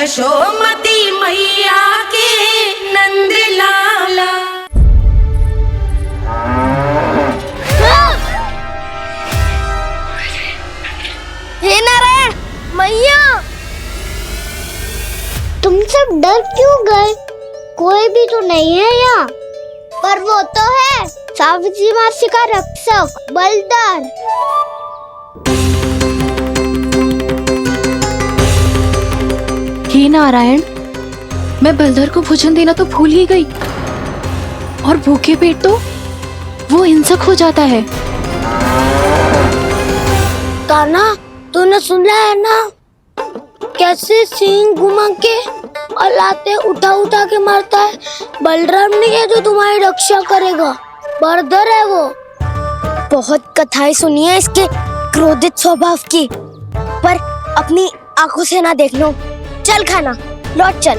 यशोमती मैया के नंद लाला। हे नारायण मैया, तुम सब डर क्यों गए? कोई भी तो नहीं है यहाँ। पर वो तो है, सावित्री मासी का रक्षक बलदार। हे नारायण, मैं बलधर को भोजन देना तो भूल ही गई, और भूखे पेट तो वो हिंसक हो जाता है। कान्हा, तूने सुना है ना कैसे सींग घुमा के और लाते उठा उठा के मारता है? बलराम नहीं है जो तुम्हारी रक्षा करेगा, बलधर है वो। बहुत कथाएं सुनी है इसके क्रोधित स्वभाव की, पर अपनी आंखों से ना देख लो। चल खाना, लौट चल।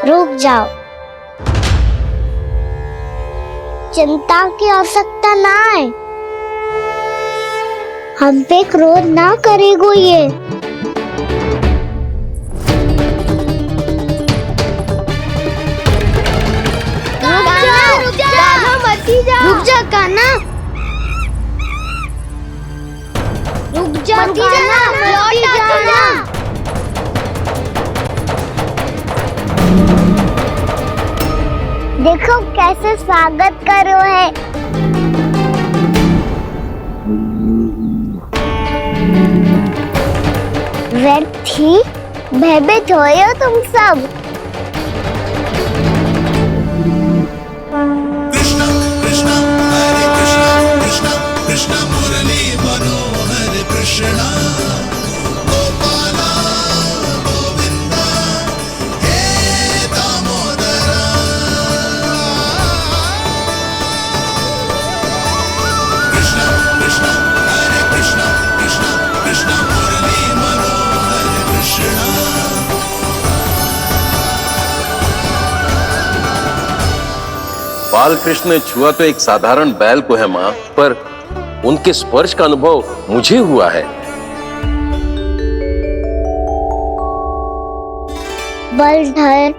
रुक जाओ, चिंता की आवश्यकता ना है। हम पे क्रोध ना करेगो ये। रुक जा कान्हा, रुक जा कान्हा, लौट जाना। देखो कैसे स्वागत करो है। व्यर्थी भयभीत हो तुम सब। कृष्णा कृष्णा हरे कृष्णा, कृष्णा कृष्णा मुरली मनोहर कृष्णा, गोपाला गोविंदा हे दामोदरा। कृष्णा कृष्णा हरे कृष्णा, कृष्णा कृष्णा मुरली मनोहर कृष्णा। बाल कृष्ण ने छुआ तो एक साधारण बैल को है माँ, पर उनके स्पर्श का अनुभव मुझे हुआ है। बलधर,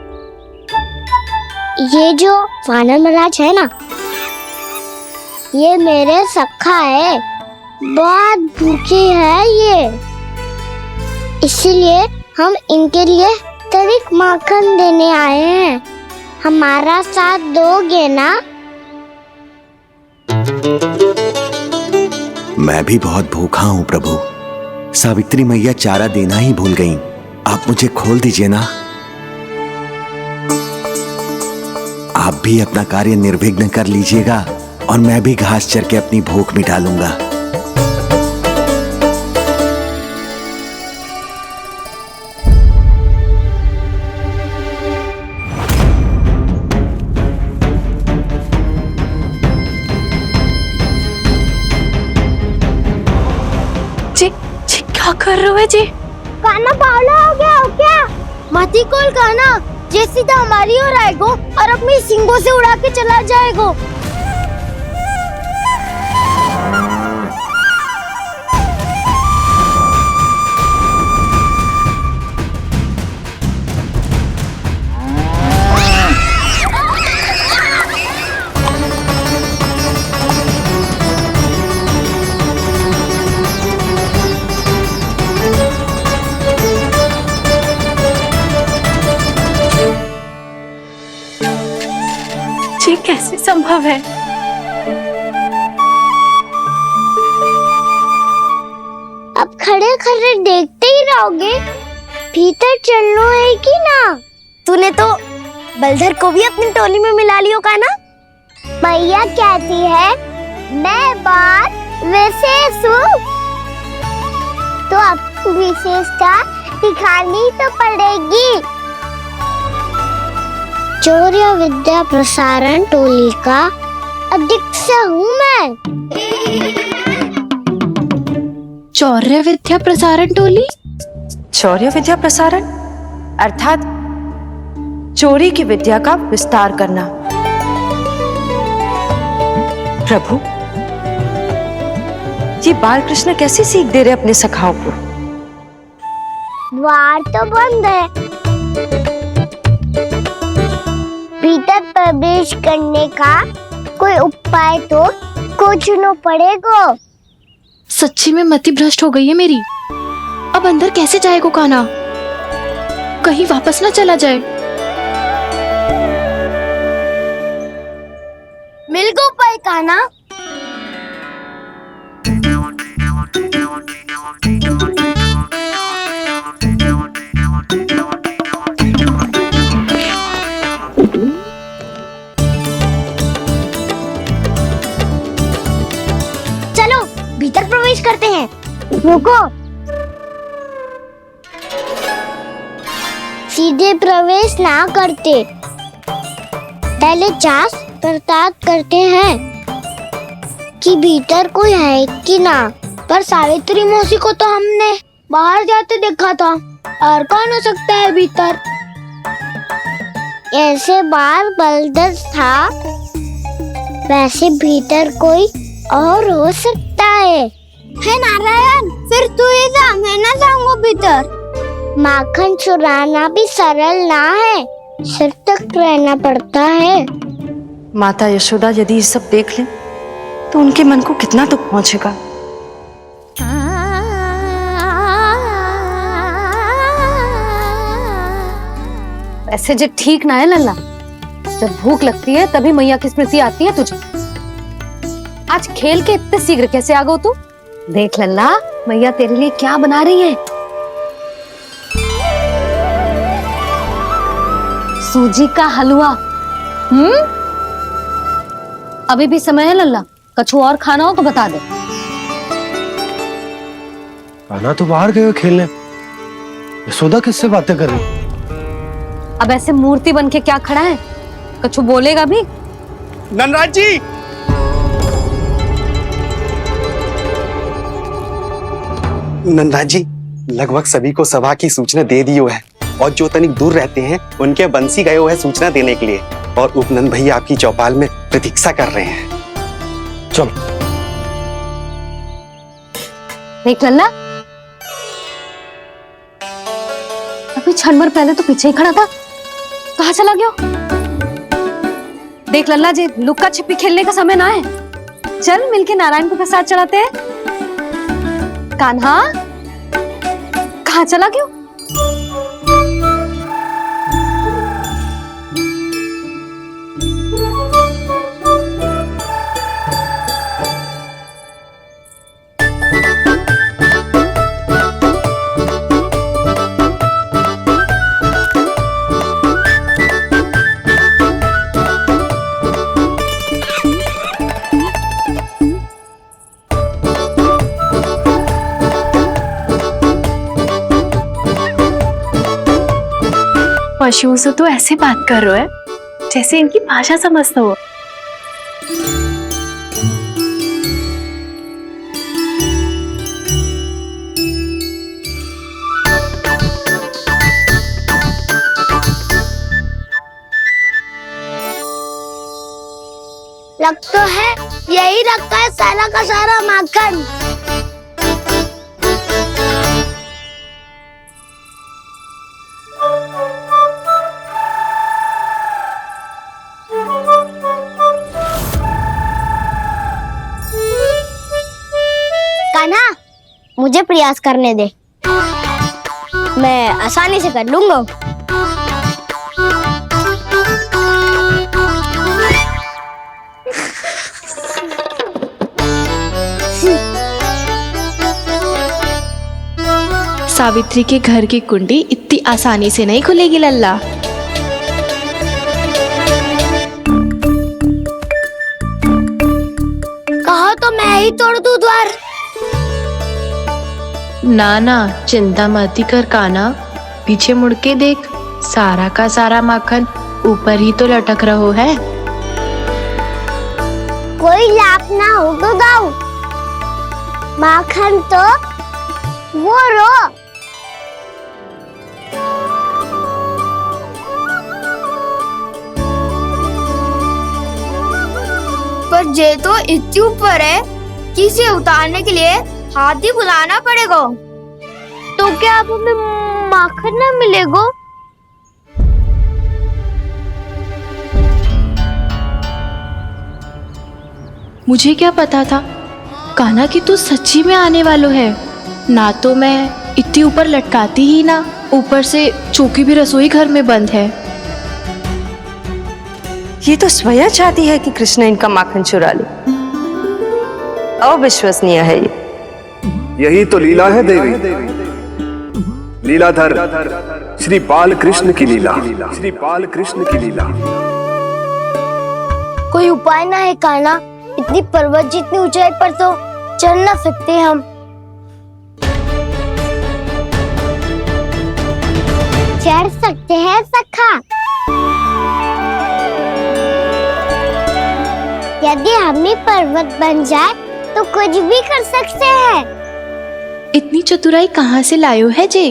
ये जो वानर महाराज है ना, ये मेरे सखा है। बहुत भूखे है ये, इसीलिए हम इनके लिए तरिक माखन देने आए हैं। हमारा साथ दोगे ना? मैं भी बहुत भूखा हूँ प्रभु। सावित्री मैया चारा देना ही भूल गईं। आप मुझे खोल दीजिए ना। आप भी अपना कार्य निर्विघ्न कर लीजिएगा और मैं भी घास चर के अपनी भूख मिटा लूंगा। क्या कर रहे हो जी? कान्हा पागल हो गया हो क्या? मती कोल कान्हा, जे सीधा हमारी ओर आएगो और अपनी सींगों से उड़ा के चला जाएगो। ये कैसे संभव है? अब खड़े खड़े देखते ही रहोगे? भीतर चलना है कि ना? तूने तो बलधर को भी अपनी टोली में मिला लियो का ना? भैया कहती है मैं बात विशेष हूँ, तो अब विशेषता दिखानी तो पड़ेगी। चौर्य विद्या प्रसारण टोली का अध्यक्ष हूँ मैं। चौर्य विद्या प्रसारण टोली? चौर्य विद्या प्रसारण अर्थात चोरी की विद्या का विस्तार करना। प्रभु, ये बाल कृष्ण कैसी सीख दे रहे अपने सखाओं को? द्वार तो बंद है, भीतर प्रवेश करने का कोई उपाय तो खोजना पड़ेगा। सच्ची में मति भ्रष्ट हो गई है मेरी। अब अंदर कैसे जाएगा कान्हा? कहीं वापस ना चला जाए। मिल गो उपाय कान्हा। चलो भीतर प्रवेश करते हैं। रुको, सीधे प्रवेश ना करते, पहले जांच पड़ताल करते हैं कि भीतर कोई है कि ना। पर सावित्री मौसी को तो हमने बाहर जाते देखा था, और कौन हो सकता है भीतर? ऐसे बार बलदर था, वैसे भीतर कोई और हो सकता है नारायण? फिर तू ही जा, मैं ना जाऊंगा भीतर। माखन चुराना भी सरल ना है, सिर तक रहना पड़ता है। माता यशोदा यदि ये सब देख लें तो उनके मन को कितना दुख पहुंचेगा। ऐसे जो ठीक ना है लल्ला, जब भूख लगती है तभी मैया की स्मृति आती है तुझे। आज खेल के इतने शीघ्र कैसे आ गो तू? देख लल्ला, मैया तेरे लिए क्या बना रही है। सूजी का हलवा। अभी भी समय है लल्ला, कछु और खाना हो तो बता दे। कान्हा तो बाहर गए खेलने, यशोदा किससे बातें कर रही? अब ऐसे मूर्ति बन के क्या खड़ा है, कछु बोलेगा भी? नंदराज जी, नंदराज जी, लगभग सभी को सभा की सूचना दे दी है, और जो तनिक दूर रहते हैं उनके बंसी गए हुए सूचना देने के लिए, और उपनंद भैया आपकी चौपाल में प्रतीक्षा कर रहे हैं। चलो। देख लल्ला, अभी क्षण भर पहले तो पीछे ही खड़ा था, कहाँ चला गया? देख लल्ला जी, लुक्का छिपी खेलने का समय ना है, चल मिलके नारायण को प्रसाद चढ़ाते हैं। कान्हा, कहाँ चला गया? पशुओं से तो ऐसे बात कर रहे हो जैसे इनकी भाषा समझता हो। लग तो है यही रखा है सारा का सारा माखन। कान्हा, मुझे प्रयास करने दे, मैं आसानी से कर लूंगा। सावित्री के घर की कुंडी इतनी आसानी से नहीं खुलेगी लल्ला। कहो तो मैं ही तोड़ दूं द्वार। ना ना, चिंता मत ही कर कान्हा, पीछे मुड़ के देख, सारा का सारा माखन ऊपर ही तो लटक रहो है। कोई लाभ ना होगा गाँव, माखन तो वो रो। पर जे तो इतनी ऊपर है, चक्की से उतारने के लिए हाथी बुलाना पड़ेगा। तो क्या अब हमें माखन न मिलेगा? मुझे क्या पता था कान्हा कि तू सच्ची में आने वालो है। ना तो मैं इतनी ऊपर लटकाती ही ना, ऊपर से चौकी भी रसोई घर में बंद है। ये तो स्वयं चाहती है कि कृष्ण इनका माखन चुरा ले। अविश्वसनीय है ये। यही तो लीला है देवी, लीलाधर श्री बाल कृष्ण की लीला, श्री बाल कृष्ण की लीला। कोई उपाय ना है कान्हा? इतनी पर्वत जितनी ऊंचाई पर तो चढ़ ना सकते हम। चढ़ सकते हैं सखा, यदि हम ही पर्वत बन जाए तो कुछ भी कर सकते हैं। इतनी चतुराई कहाँ से लायो है जे?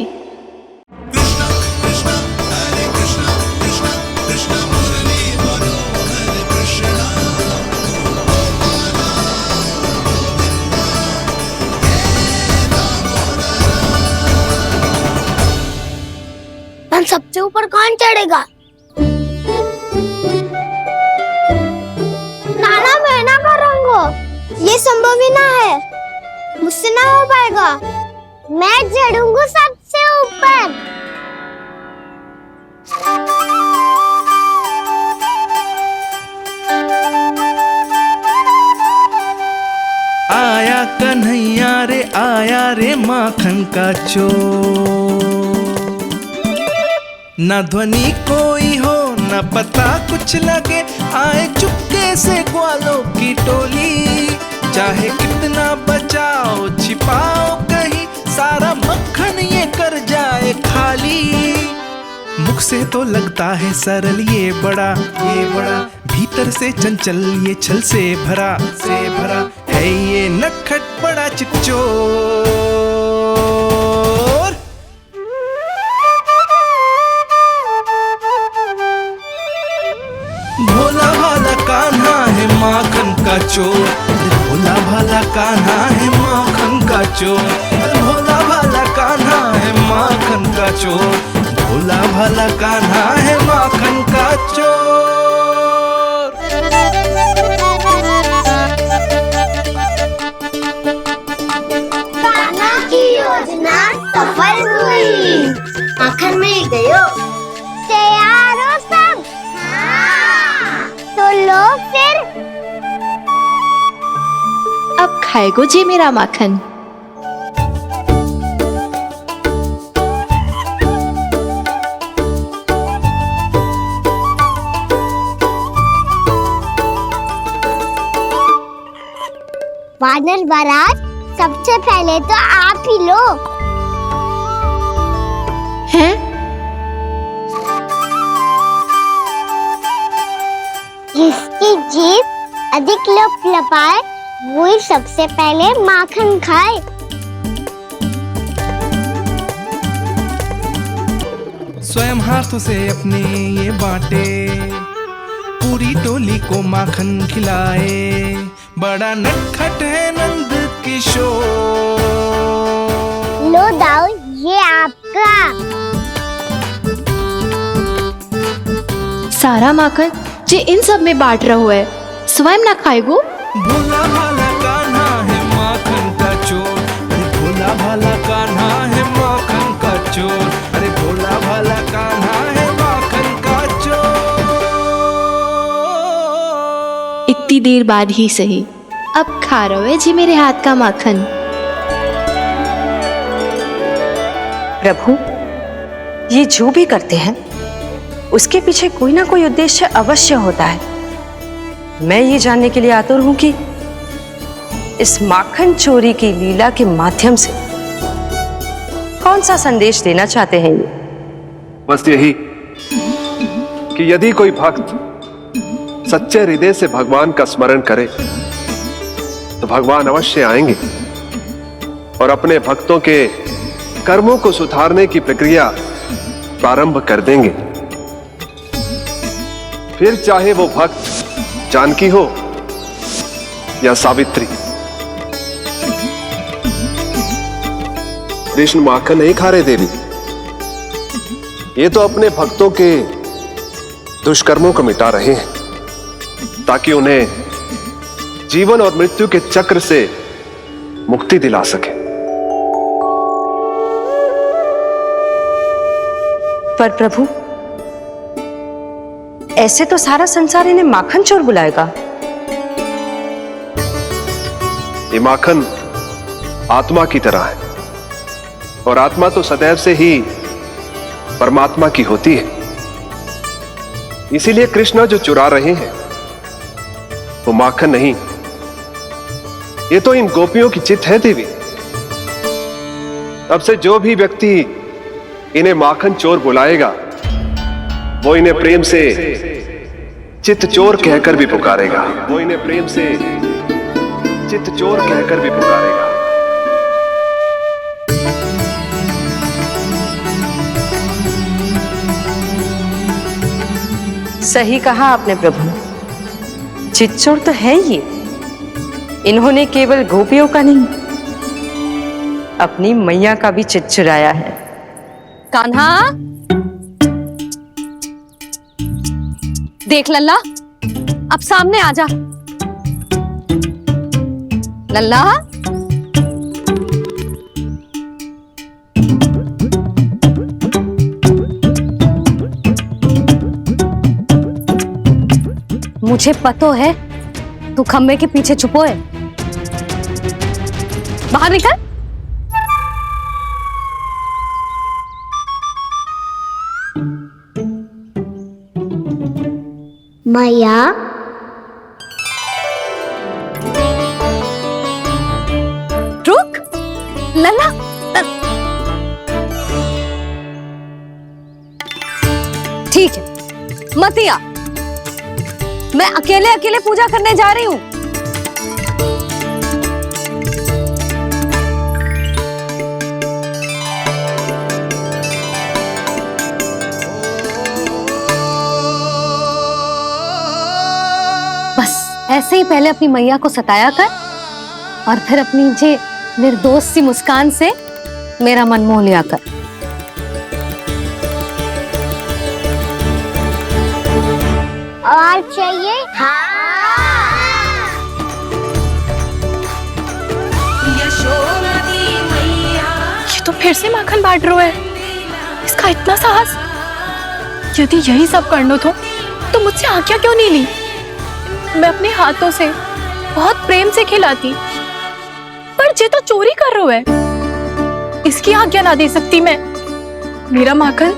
सबसे ऊपर कौन चढ़ेगा? नाना मैं ना करूँगा, ये संभव ही ना है, मुझसे ना हो पाएगा। मैं चढ़ूंगा सबसे ऊपर। आया कन्हैया रे आया रे माखन का चोर, न ध्वनि कोई हो न पता कुछ लगे, आए चुपके से ग्वालों की टोली। चाहे कितना बचाओ छिपाओ कहीं, सारा मक्खन ये कर जाए खाली। मुख से तो लगता है सरल ये बड़ा भीतर से चंचल ये छल से भरा है ये नटखट बड़ा चिच्चोर। भोला भाला कान्हा है माखन का चोर, भोला भाला कान्हा है माखन का चोर, भोला भाला कान्हा है माखन का चोर, भोला भाला कान्हा है माखन का चोर। कान्हा की योजना सफल हुई, माखन मिल गयो। तैयार हो सब? तो लो फिर। अब खाएगो जे मेरा माखन। वानर महाराज, सबसे पहले तो आप ही लो। हैं? जिसकी जीभ अधिक लपलपाए वही सबसे पहले माखन खाए। स्वयं हाथों से अपने ये बांटे, पूरी टोली को माखन खिलाए, बड़ा नटखट है नंद किशोर। लो दाऊ, ये आपका। सारा माखन जे इन सब में बांट रहो है, स्वयं ना खाएगो। भोला भाला कान्हा है माखन का चोर, भोला भाला कान्हा है माखन का चोर, अरे भोला भाला कान्हा है माखन का चोर। इतनी देर बाद ही सही, अब खा रहो है जी मेरे हाथ का माखन। प्रभु, ये जो भी करते हैं उसके पीछे कोई ना कोई उद्देश्य अवश्य होता है। मैं ये जानने के लिए आतुर हूं कि इस माखन चोरी की लीला के माध्यम से कौन सा संदेश देना चाहते हैं ये। बस यही कि यदि कोई भक्त सच्चे हृदय से भगवान का स्मरण करे तो भगवान अवश्य आएंगे और अपने भक्तों के कर्मों को सुधारने की प्रक्रिया प्रारंभ कर देंगे। फिर चाहे वो भक्त जानकी हो या सावित्री, कृष्ण माखन नहीं खा रहे देवी, ये तो अपने भक्तों के दुष्कर्मों को मिटा रहे हैं ताकि उन्हें जीवन और मृत्यु के चक्र से मुक्ति दिला सके। पर प्रभु, ऐसे तो सारा संसार इन्हें माखन चोर बुलाएगा। ये माखन आत्मा की तरह है और आत्मा तो सदैव से ही परमात्मा की होती है। इसीलिए कृष्ण जो चुरा रहे हैं वो माखन नहीं, ये तो इन गोपियों की चित्त है देवी। अब से जो भी व्यक्ति इन्हें माखन चोर बुलाएगा वो इन्हें प्रेम से चित्त चोर कहकर भी पुकारेगा। वो इन्हें प्रेम से चित्त चोर कहकर भी पुकारेगा। सही कहा आपने प्रभु, चित्त चोर तो है ये। इन्होंने केवल गोपियों का नहीं, अपनी मैया का भी चित्त चुराया है। कान्हा, देख लल्ला, अब सामने आ जा। लल्ला, मुझे पतो है तू खम्बे के पीछे छुपो है। बाहर निकल। मैया, रुक लल्ला, ठीक है मत आ, मैं अकेले अकेले पूजा करने जा रही हूं। बस ऐसे ही पहले अपनी मैया को सताया कर और फिर अपनी जे निर्दोष सी मुस्कान से मेरा मन मोह लिया कर। और चाहिए? ये तो फिर से माखन बांट रहा है। इसका इतना साहस। यदि यही सब करना तो मुझसे आज्ञा क्यों नहीं ली? मैं अपने हाथों से बहुत प्रेम से खिलाती, पर ये तो चोरी कर रहा है। इसकी आज्ञा ना दे सकती मैं। मेरा माखन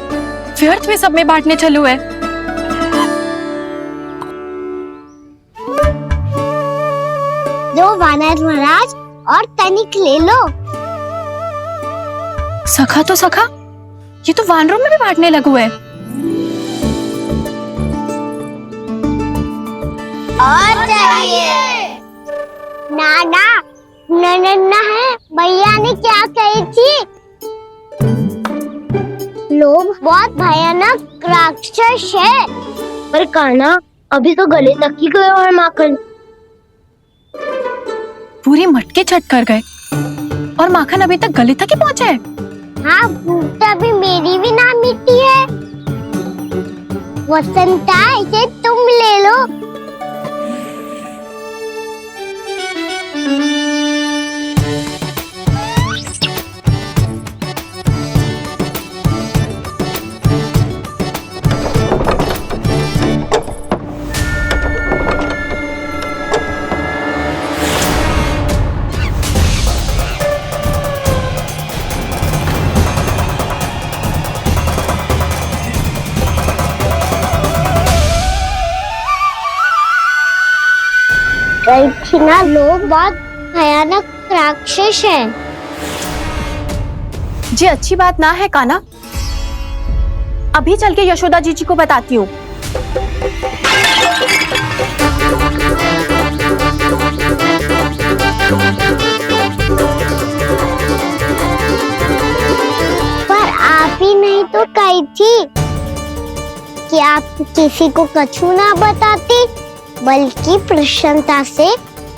व्यर्थ में सब में बांटने चलू है। दो वानर महाराज और तनिक ले लो। सखा तो सखा, ये तो वानरों में भी बांटने लगू है। और चाहिए? नाना, नन्ना है, भैया ने क्या कही थी? लोभ बहुत भयानक राक्षस है। पर कान्हा, अभी तो गले तक ही गया है माखन। पूरी मटके चट कर गए और माखन अभी तक गले तक ही पहुंचा है। हाँ, भूख तभी मेरी भी ना मिट्टी है। वसंता, इसे तुम ले लो। ना, लोग बहुत भयानक राक्षस हैं। जी अच्छी बात ना है कान्हा। अभी चल के यशोदा जी को बताती हूँ। पर आप ही नहीं तो कही थी कि आप किसी को कछु ना बताती, बल्कि प्रसन्नता से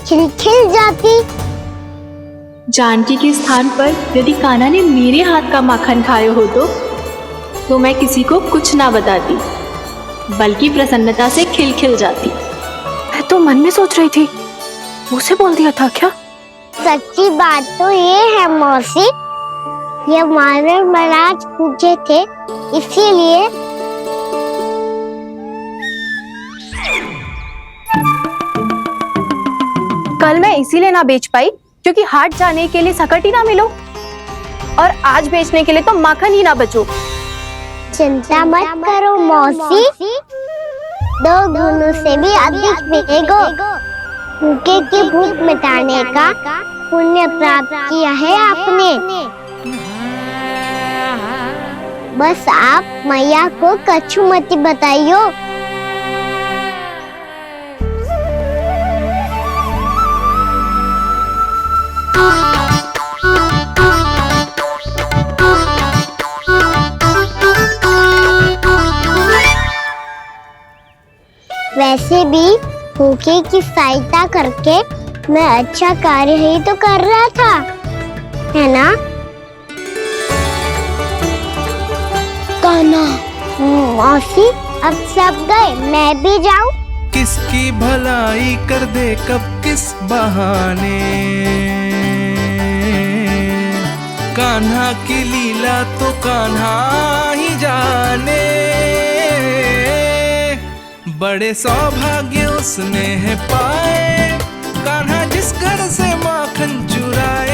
खिलखिल जाती। जानकी के स्थान पर यदि कान्हा ने मेरे हाथ का माखन खाया हो तो मैं किसी को कुछ ना बताती, बल्कि प्रसन्नता से खिलखिल जाती। मैं तो मन में सोच रही थी, मुंह से बोल दिया था क्या? सच्ची बात तो ये है मौसी, ये मानव महाराज पूछे थे, इसीलिए कल मैं इसीलिए ना बेच पाई क्योंकि हाट जाने के लिए सकट ही ना मिलो, और आज बेचने के लिए तो माखन ही ना बचो। चिंता मत करो मौसी, 2 गुणों से भी अधिक मिलेगा। भूखे की भूख मिटाने का पुण्य प्राप्त किया है आपने। बस आप मैया को कछुमती बताइयो। वैसे भी भूखे की सहायता करके मैं अच्छा कार्य ही तो कर रहा था, है ना? कान्हा, मौसी अब सब गए, मैं भी जाऊं? किसकी भलाई कर दे कब किस बहाने, कान्हा की लीला तो कान्हा ही जाने। बड़े सौभाग्य उसने है पाए, कान्हा जिस घर से माखन चुराए।